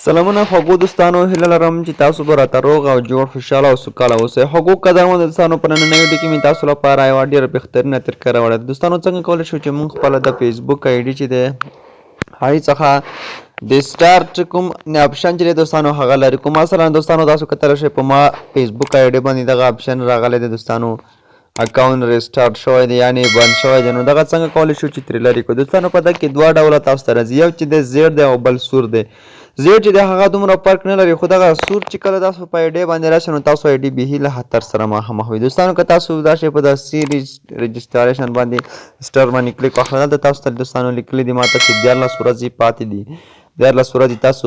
سلامونه خوږو دوستانو، هیله لرم چې تاسو به راته روغ او جوړ خوشحاله او سوکاله اوسئ. خوږو قدرمنو دوستانو، په نننۍ ویډیو کې مې تاسو لپاره یوه ډېره بهترینه طریقه راوړې ده. دوستانو څنګه کولی شو چې موږ خپله د فیسبوک آی ډي چې دی هغې څخه د سټارټ کوم اپشن چې دی دوستانو هغه لري. کوم مثلا دوستانو تاسو کتلی شئ په ما فیسبوک آی ډي باندې دغه اپشن راغلی دی دوستانو، اکاونټ ریسټارټ شوی دی یعنې بند شوی دی. نو دغه څنګه کولی شو چې ترې لرې کړو دوستانو؟ په دغه کې دوه ډوله تاسو ته راځي، یو چې دی زیډ دی او بل سور دی. زیډ چې دی هغه دومره فرق نه لري، خو دغه سور چې کله تاسو په آی ډي باندې راشئ نو تاسو آی ډي بیخي له خطر سره مخامخ وي. دوستانو که تاسو راشئ په د سی رجسټریشن باندې سټار باندې کلیک وکړئ، دلته تاسو ته دوستانو لیکلي دي ماته چې 14 ورځې پاتې دي. 14 ورځې تاسو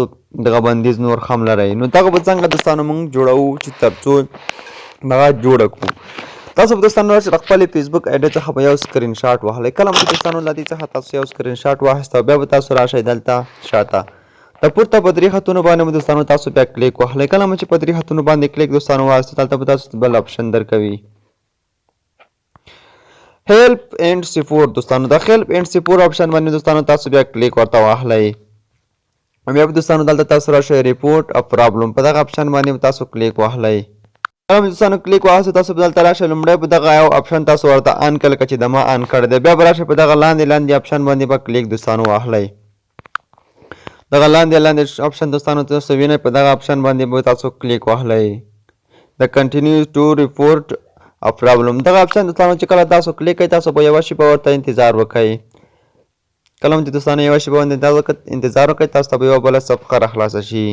دغه بندیز نور هم لرئ. نو دغه به څنګه دوستانو موږ جوړوو چې تر څو دغه جوړه کړو؟ تاسو به دوستانو راشئ د خپلې فیسبوک آی ډي څخه به یو سکرین شاټ واخلئ. کله چې دوستانو له دې څخه تاسو یو سکرین شاټ واخیست او بیا به تاسو راشئ دلته شاته د پورته په درې خطونو باندې دوستانو تاسو بیا کلیک واخلئ. کله چې په درې خطونو باندې کلیک دوستانو واخیست دلته به تاسو بل اپشن درکوي هیلپ اینڈ سپورټ. دوستانو د هیلپ اینڈ سپورټ اپشن باندې دوستانو تاسو بیا کلیک ورته واخلئ. بیا به دوستانو دلته تاسو راشئ ریپورټ ا پرابلم، په دغه اپشن باندې تاسو کلیک واخلئ. کله دوستانو کلیک واخیست تاسو به دلته راشئ، لومړی به دغه یو اپشن تاسو ورته آن کړئ لکه چې د ما آن کړی دی. بیا به راشئ په دغه لاندې اپشن باندې به کلیک دوستانو واخلئ. دغه لاندې اپشن دوستانو تاسو وینئ، په دغه اپشن باندې به تاسو کلیک واخلئ. د کنټینیو ټو ریپورټ ا پرابلم دغه اپشن دوستانو چې کله تاسو کلیک کړئ تاسو به یوه شېبه ورته انتظار وکړئ. کله چې دوستانو یوه شېبه باندې انتظار وکړئ تاسو ته به یوه بله صفحه راخلاصه شي.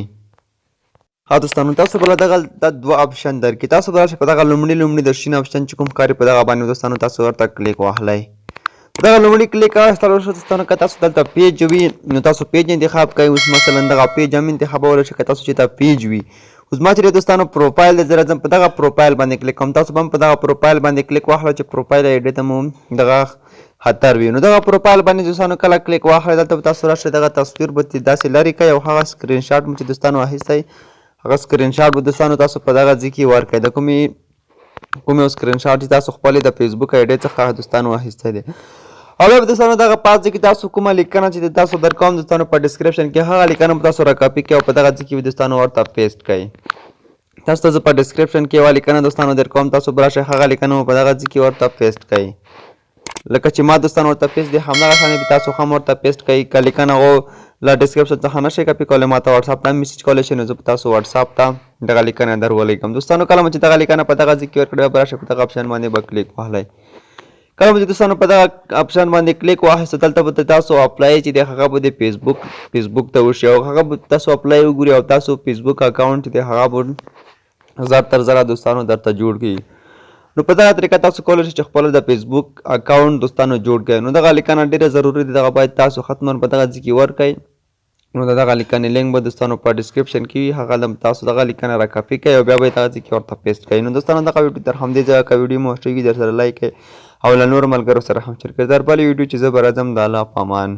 ها دوستانو تاسو به دغه د دوه اپشن درکړي. تاسو به راشئ په دغه لومړي د شین اپشن چې کوم ښکاري په دغه باندې دوستانو تاسو ورته کلیک واخلئ. دغه لومړي کلیک واخیستل وشو دوستانو که تاسو دلته پیج وي نو تاسو پیج انتخاب کړئ. اوس مثلا دغه پیج هم انتخابولی شئ که تاسو چې دا پیج وي. اوس ما چې دوستانو پروفایل دی زه راځم په دغه پروفایل باندې کلیک کوم. تاسو به هم په دغه پروفایل باندې کلیک واخلئ چې پروفایل آی ډي ته مو دغه خطر وي. نو دغه پروفایل باندې دوستانو کله کلیک واخلئ دلته به تاسو راشئ دغه تصویر به داسې لرې کړئ او هغه سکرین شاټ مو چې دوستانو اخیستی هغه سکرین شاټ به دوستانو تاسو په دغه ځای کې ورکړئ. د کوم یو سکرین شاټ چې تاسو خپلې د فیسبوک آی ډي څخه دوستانو اخیستی دی. او بیا به دوستانو دغه پاس ځای کې تاسو کومه لیکنه چې تاسو درکوم دوستانو په ډسکرپشن کې هغه لیکنه به تاسو راکاپي کړئ او په دغه ځای کې به دوستانو ورته پیسټ کړئ. تاسو ته زه په ډسکرپشن کې یوه لیکنه دوستانو درکوم، تاسو به راشئ هغه لیکنه مو په دغه ځای کې ورته پیسټ کړئ. لکه چې ما دوستانو ورته پیسټ دی همدغه شانې به تاسو هم ورته پیسټ کړئ. که لیکنه له ډسکرپشن څخه نشئ کاپي کولی ما ته وټساپ ته هم میسیج کولی شئ، نو زه به تاسو وټساپ ته دغه لیکنه درولېږم. دوستانو کله چې دغه لیکنه په دغه ځای کې ورکړئ به راشئ په دغه اپشن باندې به کلیک واخلئ. کله چې دوستانو په دغه اپشن باندې کلیک واخیست دلته به تاسو اپلای چې دی هغه به د فیسبوک ته وشي او هغه به تاسو اپلای وګورئ او تاسو فیسبوک اکاونټ دی هغه به زر تر زره دوستانو درته جوړ کړي. نو په دغه طریقه تاسو کولی شئ چې خپل د فیسبوک اکاونټ دوستانو جوړ کړئ. نو دغه لیکنه ډېره ضروري ده، دغه باید تاسو حتما په دغه ځای کې ورکړئ. نو د دغه لیکنې لینک به دوستانو په ډسکرپشن کې وي، هغه تاسو دغه لیکنه راکاپي کړئ او بیا به یې دغه ځای کې ورته پیسټ کړئ. نو دوستانو دغه ویډیو تر همدې ځایه که ویډیو مو خوښ وي در سره لایک کړئ او له نورو ملګرو سره هم شیر کړئ. در بلې ویډیو چې زه به راځم د الله په امان.